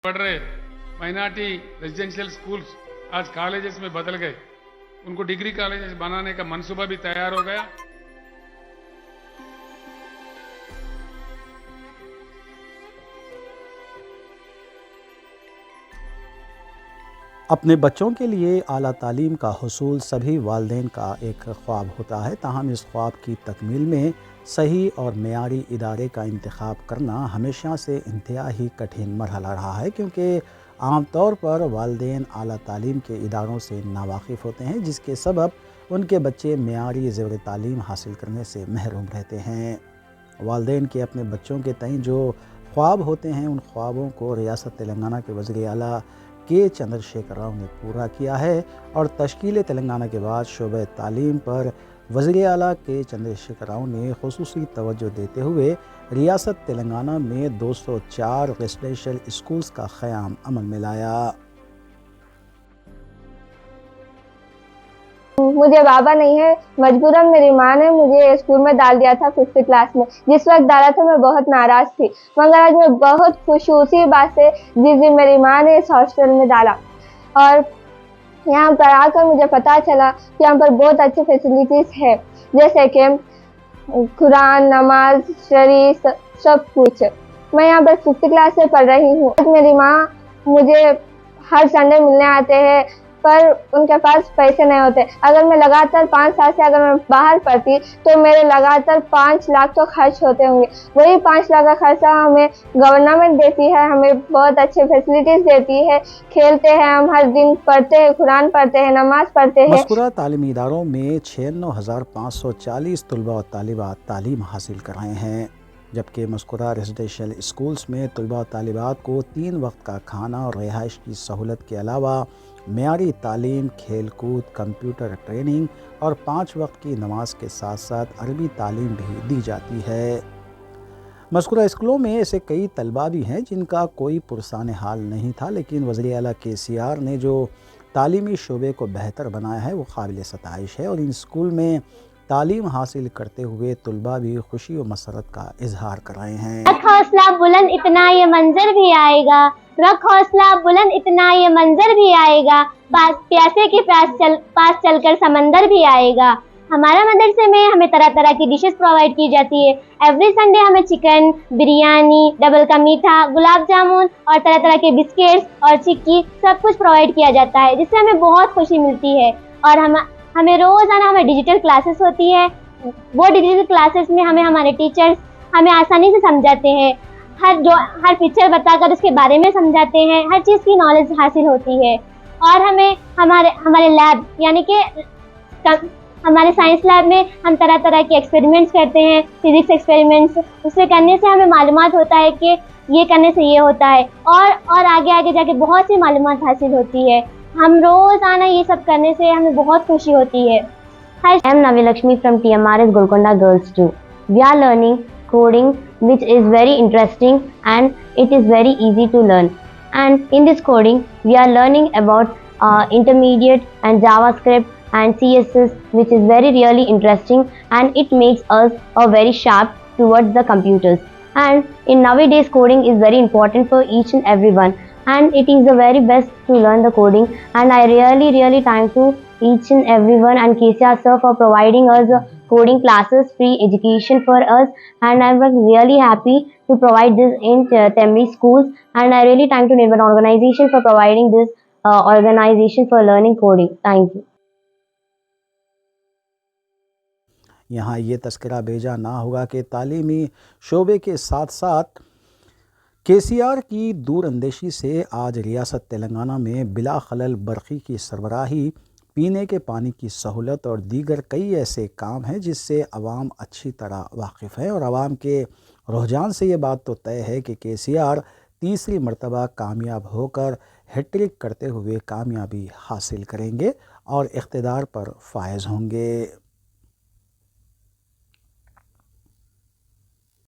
पढ़ रहे minority residential schools आज कॉलेजेस में बदल गए, उनको डिग्री कॉलेजेस बनाने का मंसूबा भी तैयार हो गया। अपने बच्चों के लिए आला तालीम का हुसूल सभी वालिदैन का एक ख्वाब होता है, ताहम इस ख्वाब की तकमील में सही और मेयारी इदारे का इंतखाब करना हमेशा से इंतहाई कठिन मरहला रहा है, क्योंकि आम तौर पर वालिदैन आला तालीम के इदारों से नावाकिफ़ होते हैं, जिसके सबब उनके बच्चे मेयारी ज़ेवर तालीम हासिल करने से महरूम रहते हैं। वालिदैन के अपने बच्चों के तईं जो ख्वाब होते हैं, उन ख्वाबों को रियासत तेलंगाना के वज़ीर आला के चंद्रशेखर राव ने पूरा किया है और तश्कील तेलंगाना के बाद शोबे तालीम पर वज़ीर आला के चंद्रशेखर राव ने खुसूसी तवज्जो देते हुए रियासत तेलंगाना में 204 रेजिडेंशियल स्कूल्स का क़याम अमल में लाया। मुझे बाबा नहीं है, मजबूरन मेरी माँ ने मुझे स्कूल में डाल दिया था 5th क्लास में। जिस वक्त डाला था मैं बहुत नाराज़ थी, मगर आज मैं बहुत खुश हूँ उसी बात से जिस दिन मेरी माँ ने इस हॉस्टल में डाला। और यहाँ पर आकर मुझे पता चला कि यहाँ पर बहुत अच्छी फैसिलिटीज़ है, जैसे कि कुरान, नमाज, शरीफ, सब कुछ। मैं यहाँ पर 5th क्लास से पढ़ रही हूँ। मेरी माँ मुझे हर संडे मिलने आते हैं, पर उनके पास पैसे नहीं होते। अगर मैं लगातार 5 साल से अगर मैं बाहर पढ़ती तो मेरे लगातार 5 लाख तो खर्च होते होंगे। वही 5 लाख का खर्चा हमें गवर्नमेंट देती है, हमें बहुत अच्छे फैसिलिटीज़ देती है, खेलते हैं हम, हर दिन पढ़ते हैं, कुरान पढ़ते हैं, नमाज पढ़ते हैं। मज़कूरा तालीमी इदारों में 96,540 तलबा और तालिबात तालीम हासिल कर रहे हैं, जबकि मज़कूरा रेजिडेंशियल स्कूल्स में तलबा और तालिबात को 3 वक्त का खाना और रिहाइश की सहूलत के अलावा मेयारी तालीम, खेल कूद, कंप्यूटर ट्रेनिंग और 5 वक्त की नमाज के साथ साथ अरबी तालीम भी दी जाती है। मज़कूरा स्कूलों में ऐसे कई तलबा भी हैं जिनका कोई पुरसान हाल नहीं था, लेकिन वज़ीर आला KCR ने जो तालीमी शोबे को बेहतर बनाया है वो काबिल सताइश है, और इन स्कूल में तालीम हासिल करते हुए तलबा भी खुशी और मसरत का इजहार कर रहे हैं। रख हौसला बुलंद इतना ये मंजर भी आएगा, रख हौसला बुलंद इतना ये मंजर भी आएगा, प्यासे के पास चलकर समंदर भी आएगा। हमारा मदरसे में हमें तरह तरह की डिशेस प्रोवाइड की जाती है। एवरी संडे हमें चिकन, बिरयानी, डबल का मीठा, गुलाब जामुन और तरह तरह के बिस्किट्स और चिक्की सब कुछ प्रोवाइड किया जाता है, जिससे हमें बहुत खुशी मिलती है। और हमें रोज़ाना हमें डिजिटल क्लासेस होती है। वो डिजिटल क्लासेस में हमें हमारे टीचर्स हमें आसानी से समझाते हैं, हर पिक्चर बताकर उसके बारे में समझाते हैं, हर चीज़ की नॉलेज हासिल होती है। और हमें हमारे लैब यानी कि हमारे साइंस लैब में हम तरह तरह के एक्सपेरिमेंट्स करते हैं, फिजिक्स एक्सपेरिमेंट्स। उसे करने से हमें मालूमात होता है कि ये करने से ये होता है, और आगे आगे जाके बहुत सी मालूमात हासिल होती है। हम रोज़ाना ये सब करने से हमें बहुत खुशी होती है। I am Navi Lakshmi from TMRS Golconda Girls 2. We are learning coding, which is very interesting and it is very easy to learn. And in this coding, we are learning about intermediate and JavaScript and CSS, which is very really interesting, and it makes us very sharp towards the computers. And in nowadays, coding is very important for each and everyone, and it is the very best to learn the coding. And I really thank to each and everyone and KCR sir for providing us coding classes, free education for us, and I was really happy to provide this in Temri schools. And I really thank to Nirvan organization for providing this organization for learning coding. Thank you. यहाँ ये तस्करा भेजा ना होगा कि तालीमी शोबे के साथ साथ KCR की दूर अंदेशी से आज रियासत तेलंगाना में बिला खलल बरक़ी की सरबराही, पीने के पानी की सहूलत और दीगर कई ऐसे काम हैं जिससे आवाम अच्छी तरह वाकिफ़ है, और आवाम के रुझान से ये बात तो तय है कि KCR तीसरी मरतबा कामयाब होकर हैट्रिक करते हुए कामयाबी हासिल करेंगे और इक़्तिदार पर फायज़ होंगे।